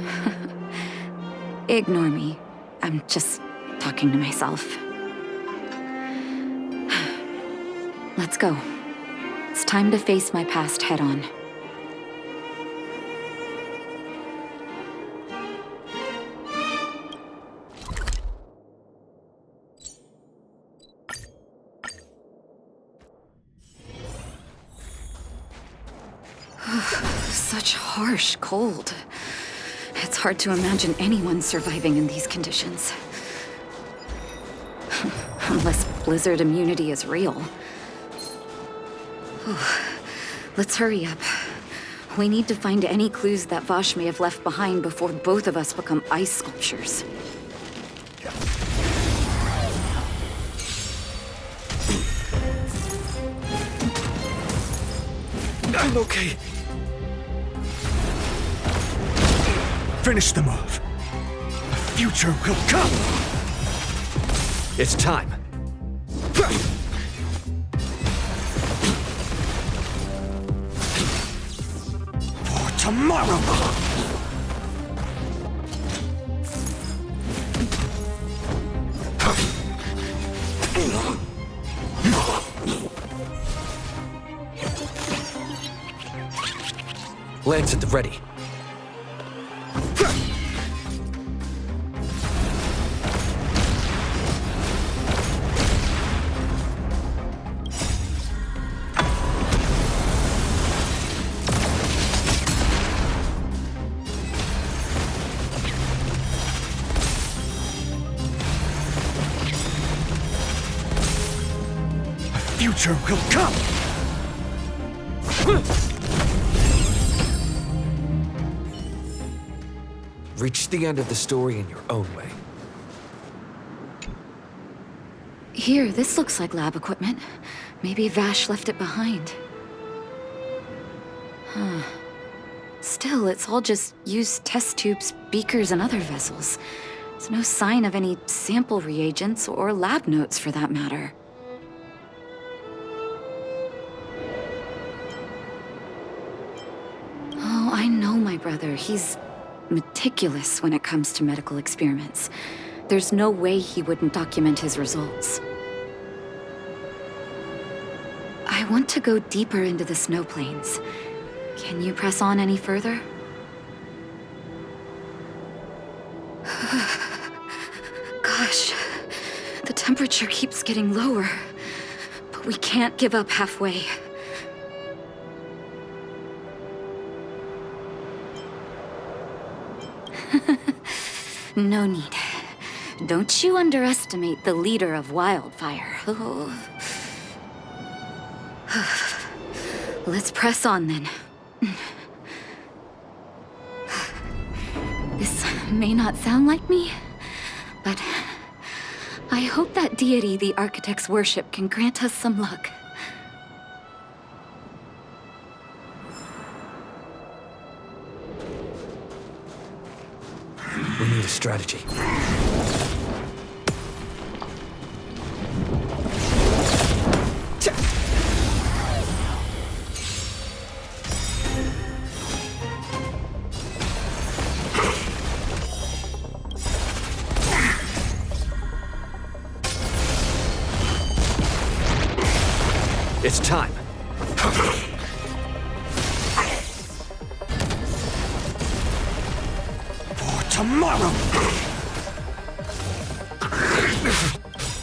A: ignore me. I'm just talking to myself. Let's go. It's time to face my past head-on. Such harsh cold. It's hard to imagine anyone surviving in these conditions. Unless blizzard immunity is real. Let's hurry up. We need to find any clues that Vache may have left behind before both of us become ice sculptures.
K: I'm okay. Finish them off. A future will come. It's time. For tomorrow. Lance at the ready. Future will come! Reach the end of the story in your own way.
A: Here, this looks like lab equipment. Maybe Vache left it behind. Still, it's all just used test tubes, beakers, and other vessels. There's no sign of any sample reagents or lab notes for that matter. Oh, I know my brother. He's meticulous when it comes to medical experiments. There's no way he wouldn't document his results. I want to go deeper into the snow plains. Can you press on any further? Gosh, the temperature keeps getting lower, but we can't give up halfway. No need. Don't you underestimate the leader of Wildfire. Let's press on then. This may not sound like me, but I hope that deity the architects worship can grant us some luck.
K: We need a strategy. It's time. For tomorrow!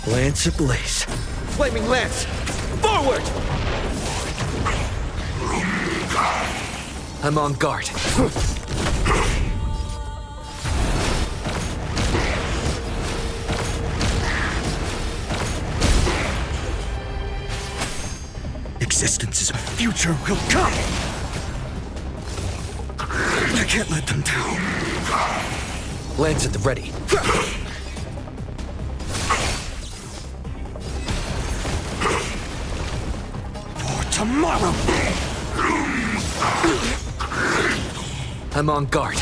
K: Lance ablaze. Flaming lance! Forward! I'm on guard. Existence's future will come! I can't let them down. Lance at the ready. For tomorrow! I'm on guard.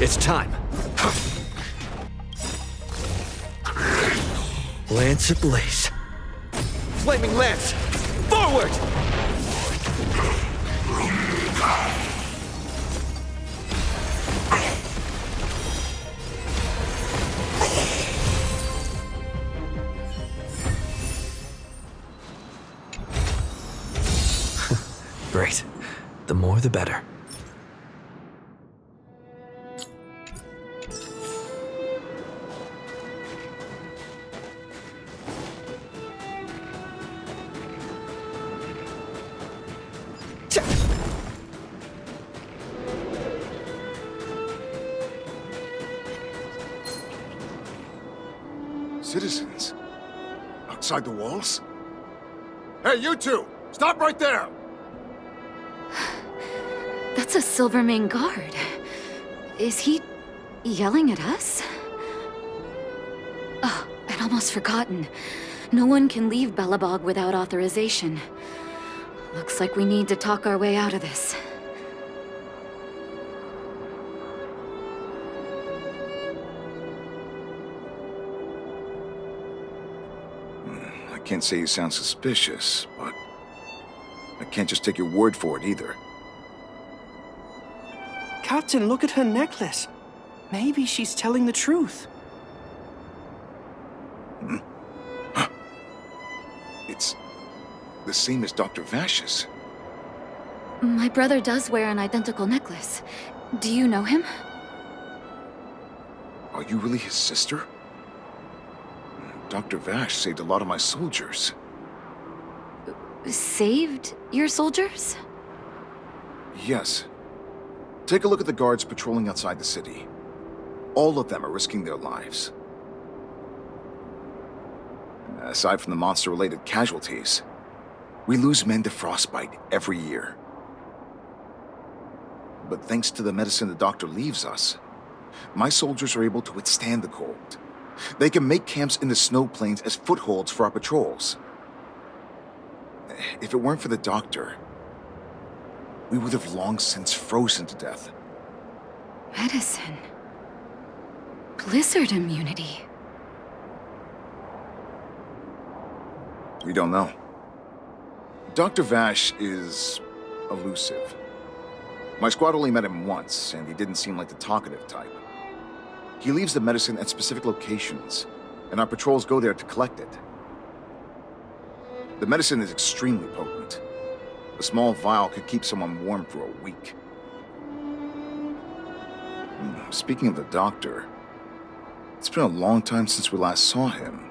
K: It's time. Lance ablaze. Flaming lance! Forward! Great. The more the better.
B: Citizens? Outside the walls? Hey, you two! Stop right there!
A: That's a Silvermane guard. Is he yelling at us? Oh, I'd almost forgotten. No one can leave Belobog without authorization. Looks like we need to talk our way out of this.
B: I can't say you sound suspicious, but I can't just take your word for it either.
M: Captain, look at her necklace. Maybe she's telling the truth.
B: It's the same as Dr. Vache's.
A: My brother does wear an identical necklace. Do you know him?
B: Are you really his sister? Dr. Vache saved a lot of my soldiers.
A: Saved your soldiers?
B: Yes. Take a look at the guards patrolling outside the city. All of them are risking their lives. Aside from the monster-related casualties, we lose men to frostbite every year. But thanks to the medicine the doctor leaves us, my soldiers are able to withstand the cold. They can make camps in the snow plains as footholds for our patrols. If it weren't for the doctor, we would have long since frozen to death.
A: Medicine. Blizzard immunity.
B: We don't know. Dr. Vache is elusive. My squad only met him once, and he didn't seem like the talkative type. He leaves the medicine at specific locations, and our patrols go there to collect it. The medicine is extremely potent. A small vial could keep someone warm for a week. Speaking of the doctor, it's been a long time since we last saw him.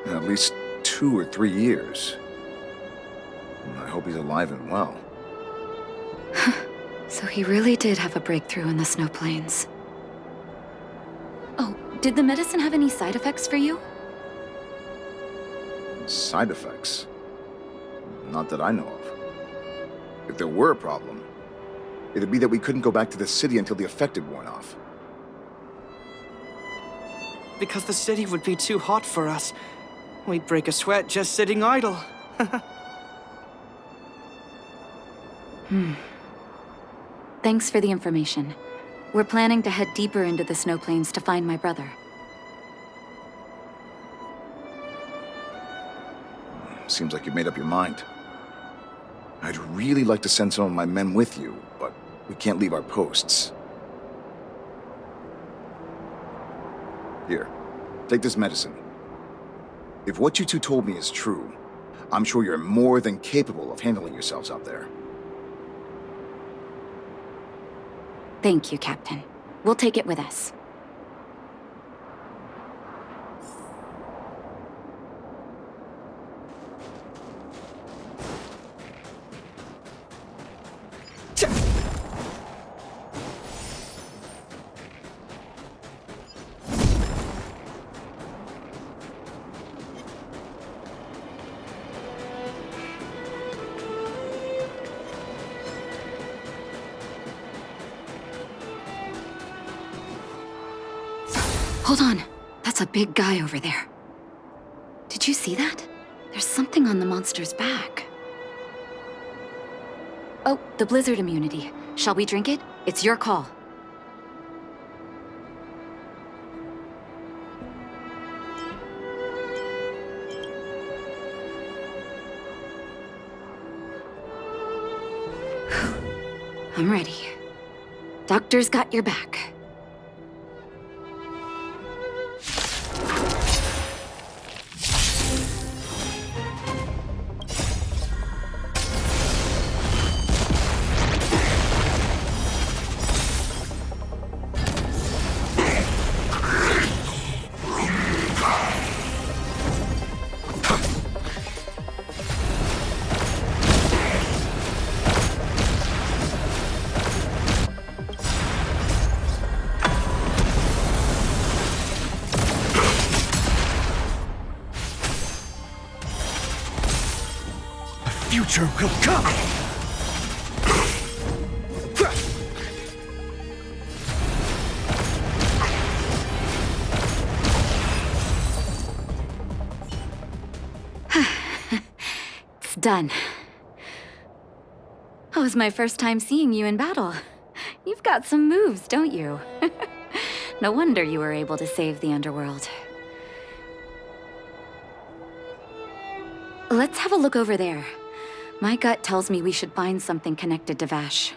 B: At least 2 or 3 years. I hope he's alive and well.
A: So he really did have a breakthrough in the snow plains. Oh, did the medicine have any side effects for you?
B: Side effects? Not that I know of. If there were a problem, it'd be that we couldn't go back to the city until the effect had worn off.
M: Because the city would be too hot for us. We'd break a sweat just sitting idle.
A: Thanks for the information. We're planning to head deeper into the snow plains to find my brother.
B: Seems like you've made up your mind. I'd really like to send some of my men with you, but we can't leave our posts. Here, take this medicine. If what you two told me is true, I'm sure you're more than capable of handling yourselves out there.
A: Thank you, Captain. We'll take it with us. Hold on. That's a big guy over there. Did you see that? There's something on the monster's back. Oh, the blizzard immunity. Shall we drink it? It's your call. I'm ready. Doctor's got your back.
K: Future will come!
A: It's done. Oh, it was my first time seeing you in battle. You've got some moves, don't you? No wonder you were able to save the Underworld. Let's have a look over there. My gut tells me we should find something connected to Vache.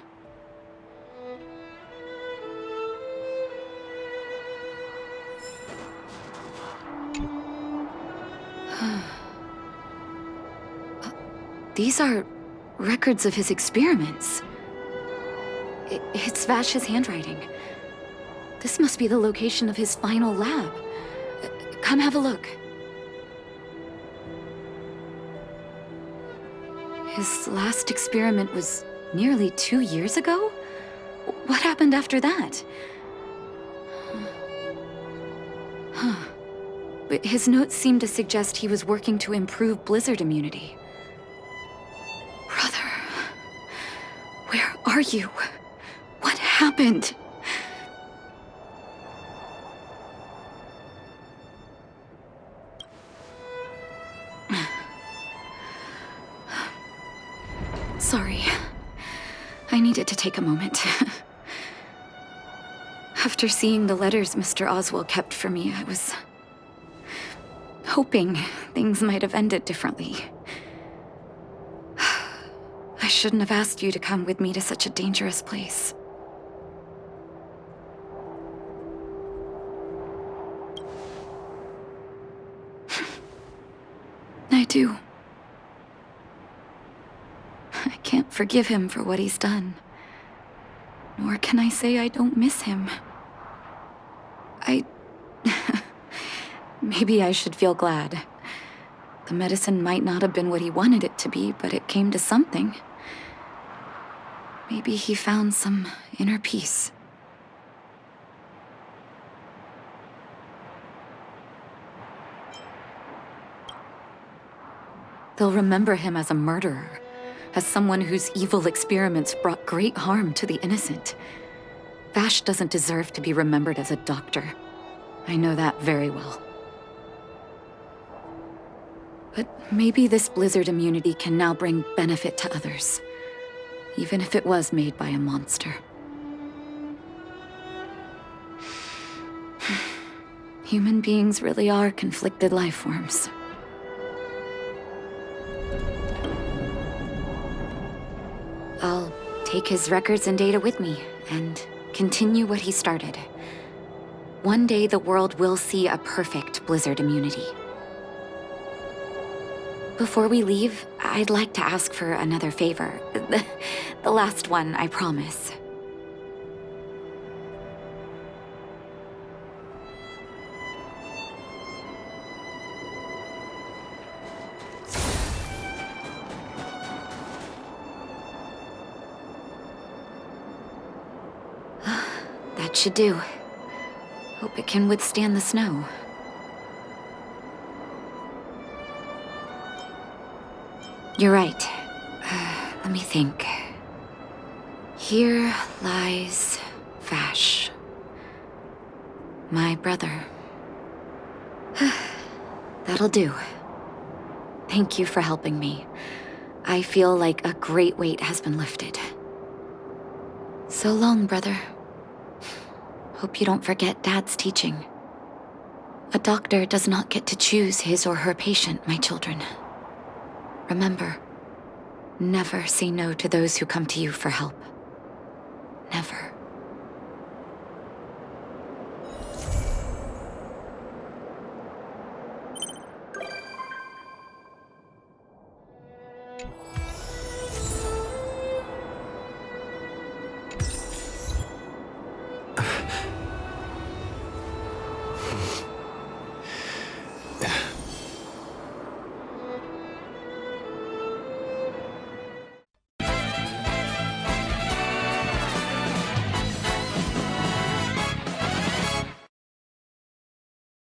A: These are records of his experiments. It's Vache's handwriting. This must be the location of his final lab. Come have a look. His last experiment was nearly 2 years ago? What happened after that? Huh. But his notes seem to suggest he was working to improve blizzard immunity. Brother, where are you? What happened? Sorry. I needed to take a moment. After seeing the letters Mr. Oswald kept for me, I was hoping things might have ended differently. I shouldn't have asked you to come with me to such a dangerous place. I do. I can't forgive him for what he's done. Nor can I say I don't miss him. Maybe I should feel glad. The medicine might not have been what he wanted it to be, but it came to something. Maybe he found some inner peace. They'll remember him as a murderer, as someone whose evil experiments brought great harm to the innocent. Vache doesn't deserve to be remembered as a doctor. I know that very well. But maybe this blizzard immunity can now bring benefit to others, even if it was made by a monster. Human beings really are conflicted life forms. I'll take his records and data with me, and continue what he started. One day the world will see a perfect blizzard immunity. Before we leave, I'd like to ask for another favor. The last one, I promise. That should do. Hope it can withstand the snow. You're right. Let me think. Here lies Vache. My brother. That'll do. Thank you for helping me. I feel like a great weight has been lifted. So long, brother. Hope you don't forget Dad's teaching. A doctor does not get to choose his or her patient, my children. Remember, never say no to those who come to you for help. Never.